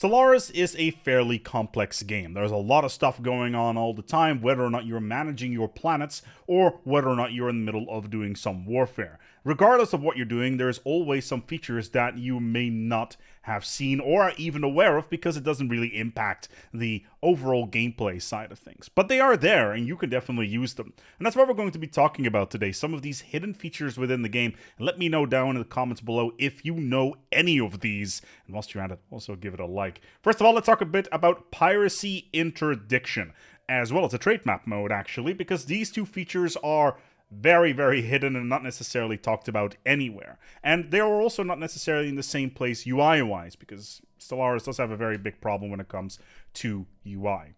Stellaris is a fairly complex game. There's a lot of stuff going on all the time, whether or not you're managing your planets or whether or not you're in the middle of doing some warfare. Regardless of what you're doing, there's always some features that you may not have seen or are even aware of because it doesn't really impact the overall gameplay side of things. But they are there and you can definitely use them. And that's what we're going to be talking about today, some of these hidden features within the game. And let me know down in the comments below if you know any of these. And whilst you're at it, also give it a like. First of all, let's talk a bit about Piracy Interdiction, as well as a trade map mode actually, because these two features are very, very hidden and not necessarily talked about anywhere. And they are also not necessarily in the same place UI-wise, because Stellaris does have a very big problem when it comes to UI.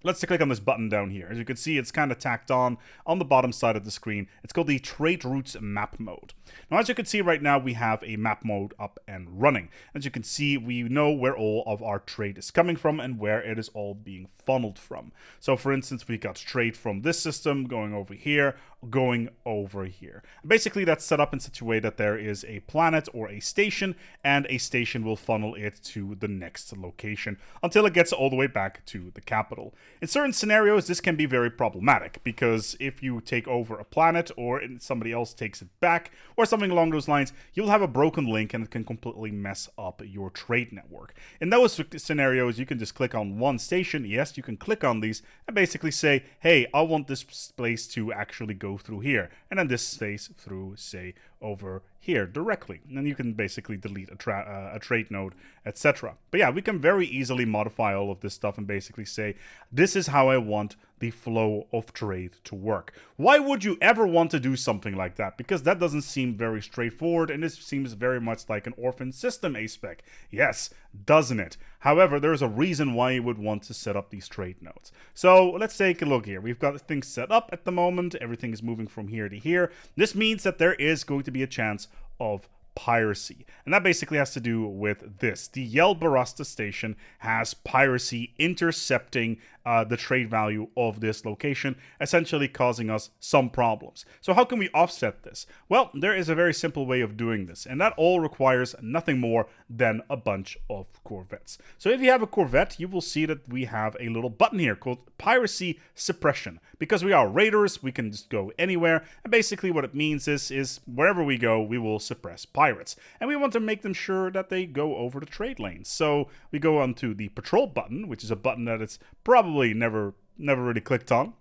Let's click on this button down here. As you can see, it's kind of tacked on the bottom side of the screen. It's called the Trade Routes Map Mode. Now, as you can see right now, we have a map mode up and running. As you can see, we know where all of our trade is coming from and where it is all being funneled from. So, for instance, we got trade from this system going over here, going over here. Basically, that's set up in such a way that there is a planet or a station, and a station will funnel it to the next location until it gets all the way back to the capital. In certain scenarios, this can be very problematic, because if you take over a planet or somebody else takes it back, or something along those lines, you'll have a broken link and it can completely mess up your trade network. In those scenarios, you can just click on one station. Yes, you can click on these and basically say, hey, I want this place to actually go through here, and then this space through, say, over here directly. And then you can basically delete a trade node, etc. But yeah, we can very easily modify all of this stuff and basically say, this is how I want the flow of trade to work. Why would you ever want to do something like that? Because that doesn't seem very straightforward, and this seems very much like an orphan system ASpec. Yes, doesn't it? However, there's a reason why you would want to set up these trade nodes. So let's take a look here. We've got things set up at the moment. Everything is moving from here to here. This means that there is going to be a chance of piracy. And that basically has to do with this. The Yelbarasta station has piracy intercepting the trade value of this location, essentially causing us some problems. So how can we offset this? Well, there is a very simple way of doing this, and that all requires nothing more than a bunch of Corvettes. So if you have a Corvette, you will see that we have a little button here called Piracy Suppression. Because we are raiders, we can just go anywhere, and basically what it means is wherever we go, we will suppress pirates. And we want to make them sure that they go over the trade lanes. So we go onto the patrol button, which is a button that it's probably never really clicked on.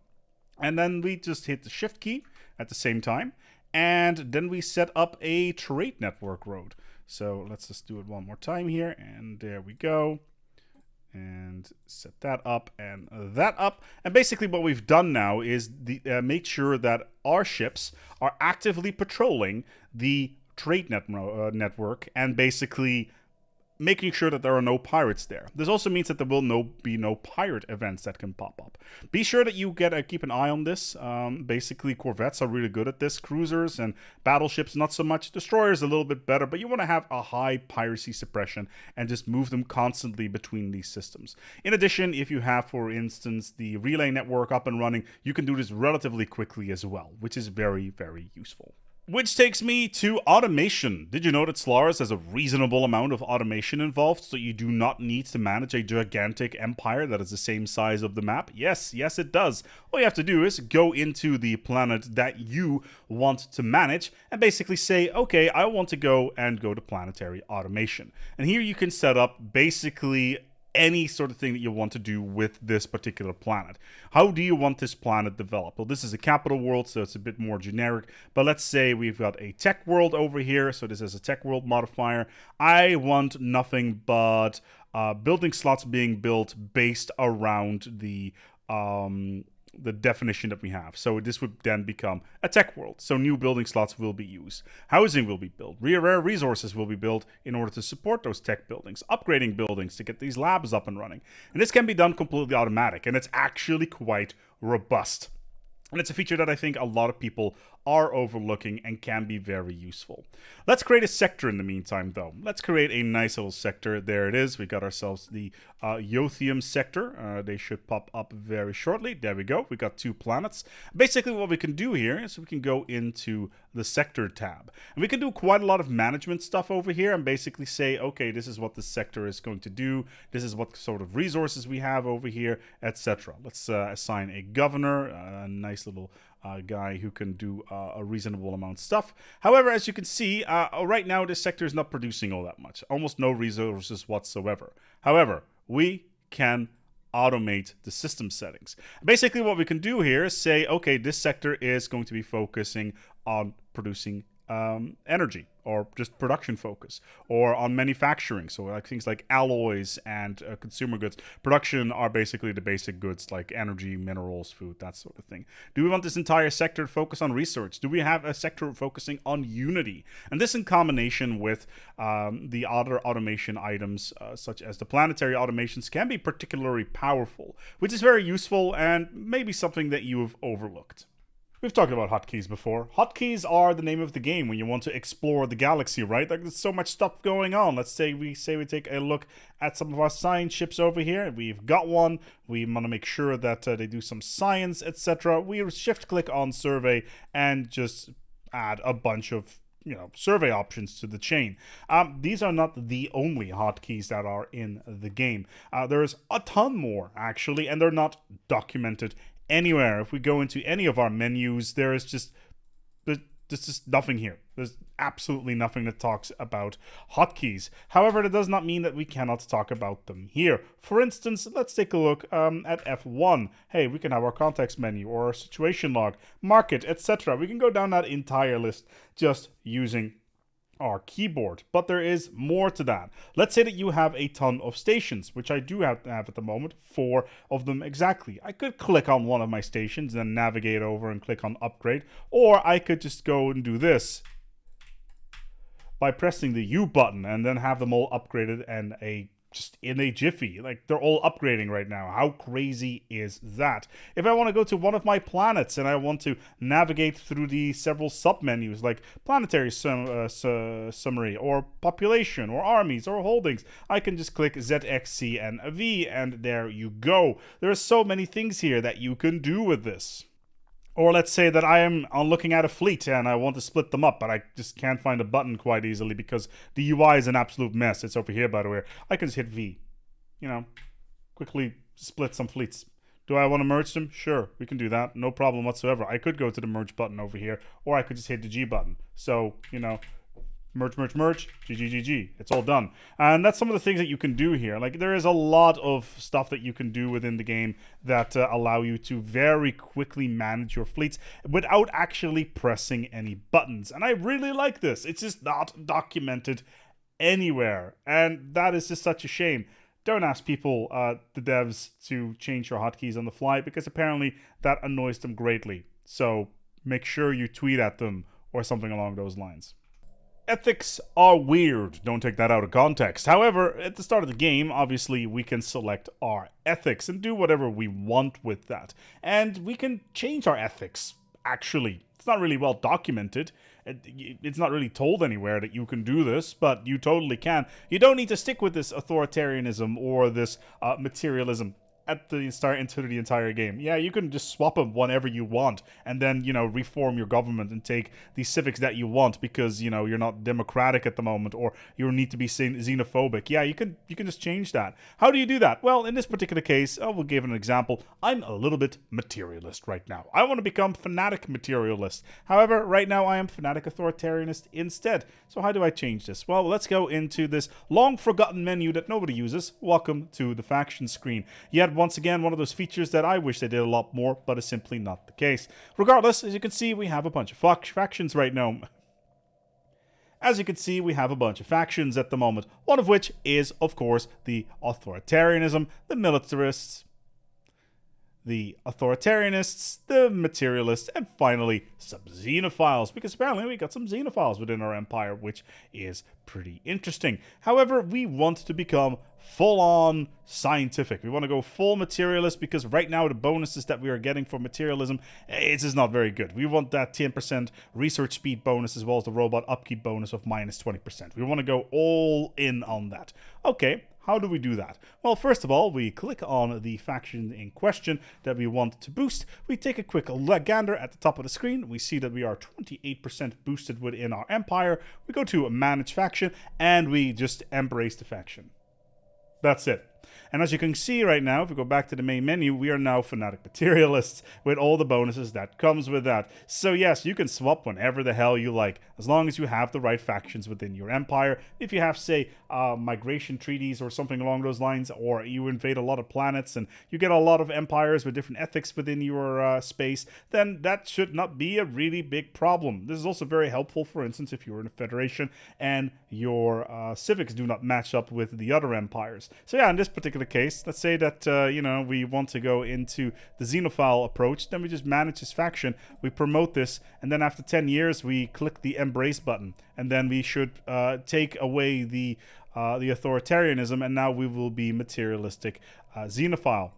And then we just hit the shift key at the same time. And then we set up a trade network road. So let's just do it one more time here. And there we go. And set that up and that up. And basically what we've done now is make sure that our ships are actively patrolling the trade network and basically making sure that there are no pirates there. This also means that there will be no pirate events that can pop up. Be sure that you keep an eye on this. Basically, Corvettes are really good at this. Cruisers and battleships, not so much. Destroyers a little bit better, but you want to have a high piracy suppression and just move them constantly between these systems. In addition, if you have, for instance, the relay network up and running, you can do this relatively quickly as well, which is very, very useful. Which takes me to automation. Did you know that Stellaris has a reasonable amount of automation involved, so you do not need to manage a gigantic empire that is the same size of the map? Yes, it does. All you have to do is go into the planet that you want to manage and basically say, okay, I want to go to planetary automation. And here you can set up basically any sort of thing that you want to do with this particular planet. How do you want this planet developed? Well, this is a capital world, so it's a bit more generic, but let's say we've got a tech world over here, so this is a tech world modifier. I want nothing but building slots being built based around the definition that we have. So this would then become a tech world. So new building slots will be used. Housing will be built. Rare resources will be built in order to support those tech buildings. Upgrading buildings to get these labs up and running. And this can be done completely automatic. And it's actually quite robust. And it's a feature that I think a lot of people are overlooking and can be very useful. Let's create a sector in the meantime, though. Let's create a nice little sector. There it is. We got ourselves the Yothium sector. They should pop up very shortly. There we go. We got 2 planets. Basically, what we can do here is we can go into the sector tab. And we can do quite a lot of management stuff over here and basically say, okay, this is what the sector is going to do. This is what sort of resources we have over here, etc. Let's assign a governor, a nice little guy who can do a reasonable amount of stuff. However, as you can see, right now this sector is not producing all that much. Almost no resources whatsoever. However, we can automate the system settings. Basically, what we can do here is say, okay, this sector is going to be focusing on producing energy, or just production focus, or on manufacturing. So like things like alloys and consumer goods. Production are basically the basic goods like energy, minerals, food, that sort of thing. Do we want this entire sector to focus on research? Do we have a sector focusing on Unity? And this in combination with the other automation items, such as the planetary automations, can be particularly powerful, which is very useful and maybe something that you have overlooked. We've talked about hotkeys before. Hotkeys are the name of the game when you want to explore the galaxy, right? Like, there's so much stuff going on. Let's say we take a look at some of our science ships over here. We've got one. We want to make sure that they do some science, etc. We shift-click on survey and just add a bunch of survey options to the chain. These are not the only hotkeys that are in the game. There's a ton more, actually, and they're not documented anywhere. If we go into any of our menus, there's just nothing here. There's absolutely nothing that talks about hotkeys. However, that does not mean that we cannot talk about them here. For instance, let's take a look at F1. Hey, we can have our context menu or our situation log, market, etc. We can go down that entire list just using our keyboard, but there is more to that. Let's say that you have a ton of stations, which I do have at the moment, 4 of them exactly. I could click on one of my stations, then navigate over and click on upgrade, or I could just go and do this by pressing the U button and then have them all upgraded and just in a jiffy. Like, they're all upgrading right now. How crazy is that? If I want to go to one of my planets and I want to navigate through the several sub-menus like planetary summary or population or armies or holdings, I can just click Z, X, C, and V, and there you go. There are so many things here that you can do with this. Or let's say that I am looking at a fleet and I want to split them up, but I just can't find a button quite easily because the UI is an absolute mess. It's over here, by the way. I can just hit V. Quickly split some fleets. Do I want to merge them? Sure, we can do that. No problem whatsoever. I could go to the merge button over here, or I could just hit the G button. So, merge, GG. It's all done. And that's some of the things that you can do here. Like, there is a lot of stuff that you can do within the game that allow you to very quickly manage your fleets without actually pressing any buttons. And I really like this. It's just not documented anywhere. And that is just such a shame. Don't ask people, the devs, to change your hotkeys on the fly, because apparently that annoys them greatly. So make sure you tweet at them or something along those lines. Ethics are weird. Don't take that out of context. However, at the start of the game, obviously, we can select our ethics and do whatever we want with that. And we can change our ethics, actually. It's not really well documented. It's not really told anywhere that you can do this, but you totally can. You don't need to stick with this authoritarianism or this materialism into the entire game. Yeah, you can just swap them whenever you want and then, reform your government and take the civics that you want because, you're not democratic at the moment or you need to be xenophobic. Yeah, you can just change that. How do you do that? Well, in this particular case, I will give an example. I'm a little bit materialist right now. I want to become fanatic materialist. However, right now I am fanatic authoritarianist instead. So how do I change this? Well, let's go into this long forgotten menu that nobody uses. Welcome to the faction screen. Yet once again, one of those features that I wish they did a lot more, but is simply not the case. Regardless, as you can see, we have a bunch of factions right now. As you can see, we have a bunch of factions at the moment, one of which is, of course, the authoritarianism, the militarists, the authoritarianists, the materialists, and finally some xenophiles, because apparently we got some xenophiles within our empire, which is pretty interesting. However, we want to become full-on scientific. We want to go full materialist because right now the bonuses that we are getting for materialism, it's just not very good. We want that 10% research speed bonus as well as the robot upkeep bonus of minus 20%. We want to go all in on that. Okay. How do we do that? Well, first of all, we click on the faction in question that we want to boost. We take a quick gander at the top of the screen. We see that we are 28% boosted within our empire. We go to Manage Faction, and we just embrace the faction. That's it. And as you can see right now, if we go back to the main menu, we are now Fanatic Materialists with all the bonuses that comes with that. So yes, you can swap whenever the hell you like, as long as you have the right factions within your empire. If you have, say, migration treaties or something along those lines, or you invade a lot of planets and you get a lot of empires with different ethics within your space, then that should not be a really big problem. This is also very helpful, for instance, if you're in a federation and your civics do not match up with the other empires. So yeah, in this particular case, let's say that we want to go into the xenophile approach, then we just manage this faction, we promote this, and then after 10 years we click the embrace button, and then we should take away the authoritarianism, and now we will be materialistic xenophile.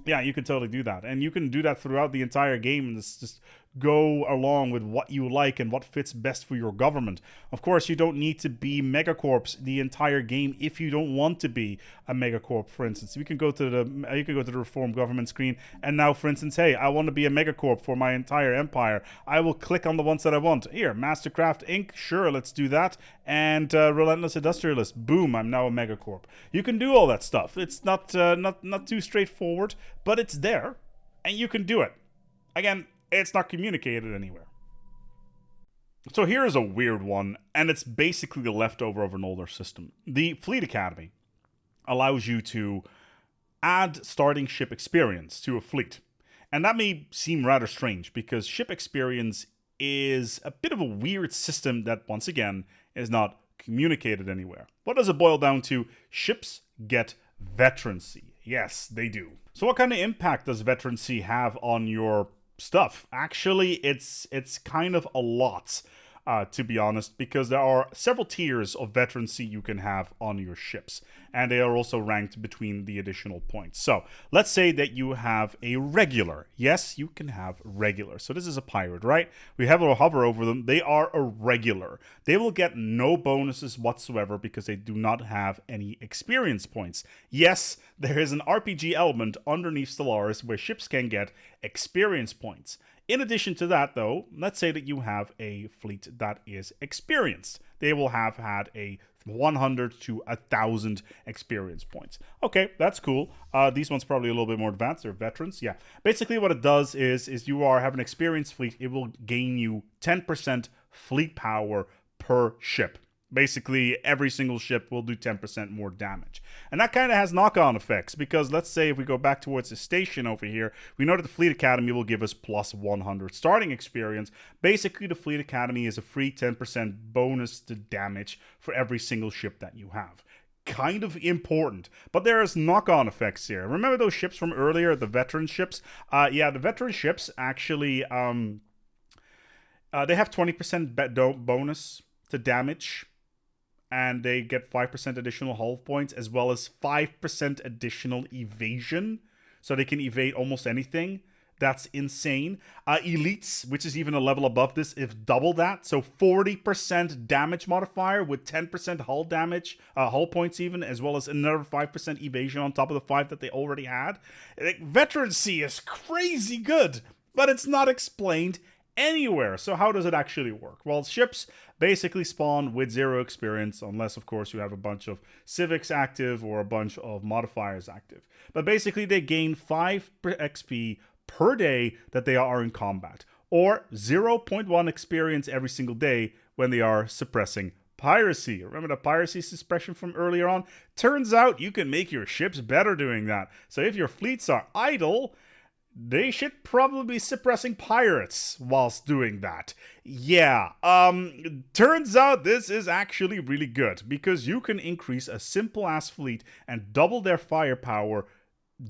Yeah, you can totally do that, and you can do that throughout the entire game, and just go along with what you like and what fits best for your government. Of course, you don't need to be megacorps the entire game if you don't want to be a megacorp. For instance, you can go to the reform government screen, and now, for instance, hey, I want to be a megacorp for my entire empire. I will click on the ones that I want. Here, Mastercraft Inc. Sure, let's do that. And Relentless Industrialist. Boom, I'm now a megacorp. You can do all that stuff. It's not too straightforward, but it's there, and you can do it. Again, it's not communicated anywhere. So here is a weird one, and it's basically the leftover of an older system. The Fleet Academy allows you to add starting ship experience to a fleet. And that may seem rather strange, because ship experience is a bit of a weird system that, once again, is not communicated anywhere. What does it boil down to? Ships get veterancy. Yes, they do. So what kind of impact does veterancy have on your stuff? Actually, it's kind of a lot, to be honest, because there are several tiers of veterancy you can have on your ships, and they are also ranked between the additional points. So let's say that you have a regular. Yes, you can have regular. So this is a pirate, right? We have a hover over them. They are a regular. They will get no bonuses whatsoever because they do not have any experience points. Yes, there is an RPG element underneath Stellaris where ships can get experience points. In addition to that, though, let's say that you have a fleet that is experienced. They will have had a 100 to 1,000 experience points. Okay, that's cool. These ones probably a little bit more advanced. They're veterans. Yeah. Basically, what it does is you have an experienced fleet. It will gain you 10% fleet power per ship. Basically, every single ship will do 10% more damage. And that kind of has knock-on effects, because let's say if we go back towards the station over here, we know that the Fleet Academy will give us plus 100 starting experience. Basically, the Fleet Academy is a free 10% bonus to damage for every single ship that you have. Kind of important, but there's knock-on effects here. Remember those ships from earlier, the veteran ships? Yeah, the veteran ships actually, they have 20% bonus to damage, and they get 5% additional hull points, as well as 5% additional evasion. So they can evade almost anything. That's insane. Elites, which is even a level above this, if double that. So 40% damage modifier with 10% hull damage, hull points even, as well as another 5% evasion on top of the 5 that they already had. Veterancy is crazy good, but it's not explained anywhere. So how does it actually work? Well, ships basically spawn with 0 experience, unless, of course, you have a bunch of civics active or a bunch of modifiers active. But basically, they gain 5 XP per day that they are in combat, or 0.1 experience every single day when they are suppressing piracy. Remember the piracy suppression from earlier on? Turns out you can make your ships better doing that. So if your fleets are idle, they should probably be suppressing pirates whilst doing that. Yeah, turns out this is actually really good, because you can increase a simple-ass fleet and double their firepower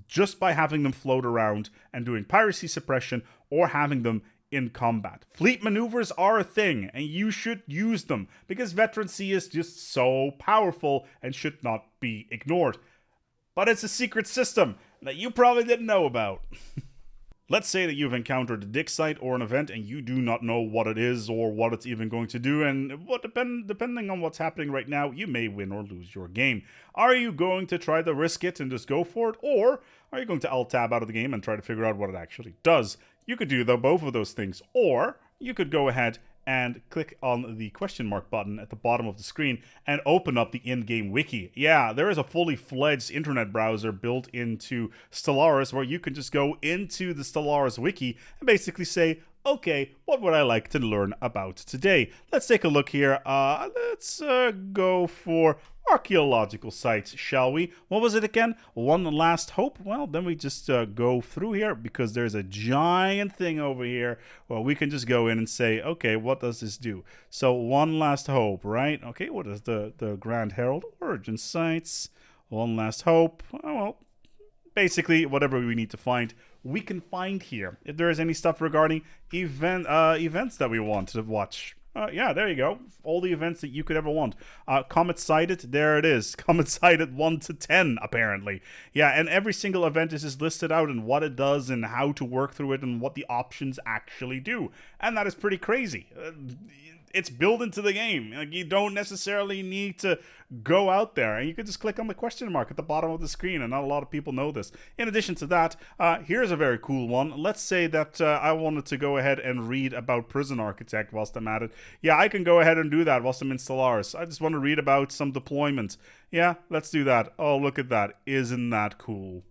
just by having them float around and doing piracy suppression, or having them in combat. Fleet maneuvers are a thing, and you should use them, because Veterancy is just so powerful and should not be ignored. But it's a secret system that you probably didn't know about. Let's say that you've encountered a dig site or an event and you do not know what it is or what it's even going to do, and depending on what's happening right now, you may win or lose your game. Are you going to try to risk it and just go for it, or are you going to alt-tab out of the game and try to figure out what it actually does? You could do both of those things, or you could go ahead and click on the question mark button at the bottom of the screen and open up the in-game wiki. Yeah, there is a fully fledged internet browser built into Stellaris where you can just go into the Stellaris wiki and basically say, okay, what would I like to learn about today? Let's take a look here. Let's go for archaeological sites, shall we? What was it again? One Last Hope? Well, then we just go through here, because there's a giant thing over here where we can just go in and say, okay, what does this do? So One Last Hope, right? Okay, what is the Grand Herald? Origin sites, One Last Hope. Well, basically whatever we need to find, we can find here. If there is any stuff regarding events that we want to watch, yeah, there you go. All the events that you could ever want. Comet Sighted, there it is. Comet Sighted 1 to 10, apparently. Yeah, and every single event is just listed out and what it does and how to work through it and what the options actually do. And that is pretty crazy. It's built into the game. Like, you don't necessarily need to go out there, and you can just click on the question mark at the bottom of the screen, and not a lot of people know this. In addition to that, here's a very cool one. Let's say that I wanted to go ahead and read about Prison Architect whilst I'm at it. Yeah, I can go ahead and do that whilst I'm in Stellaris. I just want to read about some deployment. Yeah, let's do that. Oh, look at that. Isn't that cool?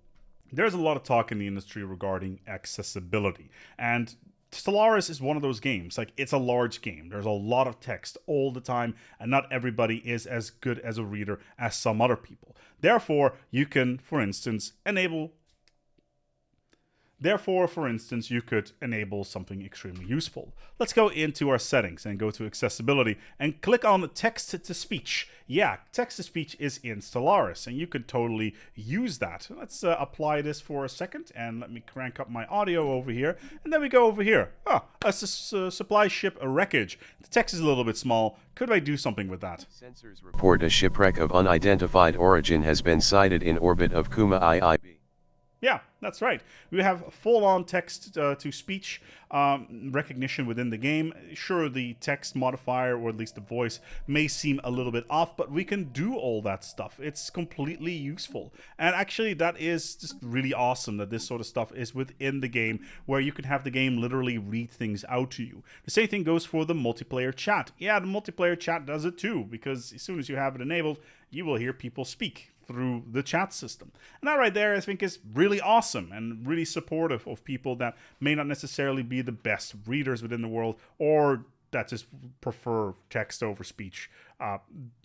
There's a lot of talk in the industry regarding accessibility, and Stellaris is one of those games. Like, it's a large game. There's a lot of text all the time, and not everybody is as good as a reader as some other people. Therefore, you can, for instance, you could enable something extremely useful. Let's go into our settings and go to accessibility and click on text-to-speech. Yeah, text-to-speech is in Stellaris, and you could totally use that. Let's apply this for a second, and let me crank up my audio over here, and then we go over here. A supply ship wreckage. The text is a little bit small. Could I do something with that? Sensors report a shipwreck of unidentified origin has been sighted in orbit of Kuma IIB. Yeah, that's right. We have full-on text-to-speech recognition within the game. Sure, the text modifier, or at least the voice, may seem a little bit off, but we can do all that stuff. It's completely useful. And actually, that is just really awesome that this sort of stuff is within the game, where you can have the game literally read things out to you. The same thing goes for the multiplayer chat. Yeah, the multiplayer chat does it too, because as soon as you have it enabled, you will hear people speak through the chat system. And that right there, I think, is really awesome and really supportive of people that may not necessarily be the best readers within the world, or that just prefer text over speech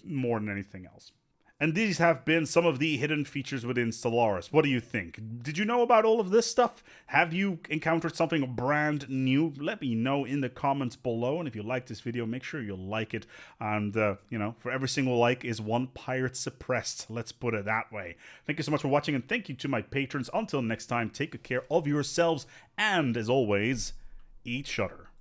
more than anything else. And these have been some of the hidden features within Stellaris. What do you think? Did you know about all of this stuff? Have you encountered something brand new? Let me know in the comments below. And if you like this video, make sure you like it. And, you know, for every single like is one pirate suppressed. Let's put it that way. Thank you so much for watching, and thank you to my patrons. Until next time, take good care of yourselves. And, as always, eat Shutter.